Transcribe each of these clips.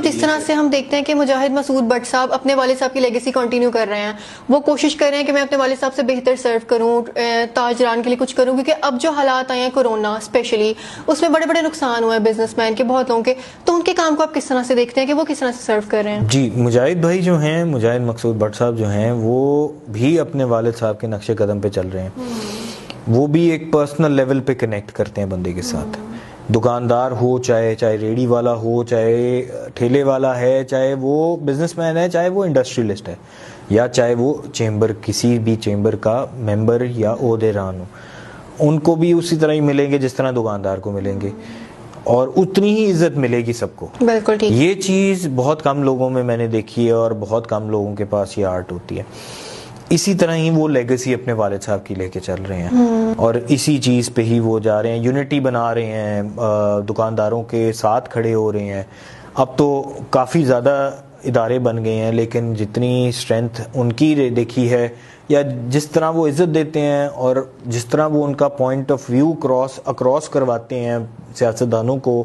جس طرح سے ہم دیکھتے ہیں کہ مجاہد مسعود بٹ صاحب اپنے والد صاحب کی لیگیسی کنٹینیو کر رہے ہیں, وہ کوشش کر رہے ہیں کہ میں اپنے والد صاحب سے بہتر سرو کروں, تاجران کے لیے کچھ کروں, کیونکہ اب جو حالات آئے ہیں کورونا اسپیشلی, اس میں بڑے بڑے نقصان ہوئے ہیں بزنس مین کے, بہت لوگوں کے, تو ان کے کام کو آپ کس طرح سے دیکھتے ہیں کہ وہ کس طرح سے سرو کر رہے ہیں؟ جی, مجاہد بھائی جو ہیں, مجاہد مسعود بٹ صاحب جو ہیں, وہ بھی اپنے والد صاحب کے نقش قدم پہ چل رہے ہیں. وہ بھی ایک پرسنل لیول پہ کنیکٹ کرتے ہیں بندے کے ساتھ. دکاندار ہو, چاہے ریڑی والا ہو, چاہے ٹھیلے والا ہے, چاہے وہ بزنس مین ہے, چاہے وہ انڈسٹریلسٹ ہے, یا چاہے وہ چیمبر, کسی بھی چیمبر کا ممبر یا عہدیدار ہو, ان کو بھی اسی طرح ہی ملیں گے جس طرح دکاندار کو ملیں گے, اور اتنی ہی عزت ملے گی سب کو. بالکل ٹھیک. یہ چیز بہت کم لوگوں میں نے دیکھی ہے, اور بہت کم لوگوں کے پاس یہ آرٹ ہوتی ہے. اسی طرح ہی وہ لیگیسی اپنے والد صاحب کی لے کے چل رہے ہیں, اور اسی چیز پہ ہی وہ جا رہے ہیں, یونٹی بنا رہے ہیں, دکانداروں کے ساتھ کھڑے ہو رہے ہیں. اب تو کافی زیادہ ادارے بن گئے ہیں, لیکن جتنی اسٹرینتھ ان کی دیکھی ہے, یا جس طرح وہ عزت دیتے ہیں, اور جس طرح وہ ان کا پوائنٹ آف ویو اکراس کرواتے ہیں سیاستدانوں کو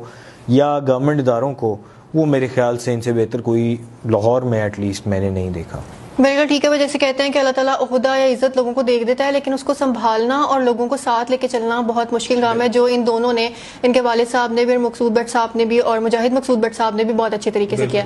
یا گورنمنٹ اداروں کو, وہ میرے خیال سے ان سے بہتر کوئی لاہور میں ایٹ لیسٹ میں نے نہیں دیکھا. بالکل ٹھیک ہے. وہ جیسے کہتے ہیں کہ اللہ تعالیٰ عہدہ یا عزت لوگوں کو دیکھ دیتا ہے, لیکن اس کو سنبھالنا اور لوگوں کو ساتھ لے کے چلنا بہت مشکل کام ہے, جو ان دونوں نے, ان کے والد صاحب نے بھی, مسعود بٹ صاحب نے بھی, اور مجاہد مسعود بٹ صاحب نے بھی بہت اچھے طریقے سے کیا.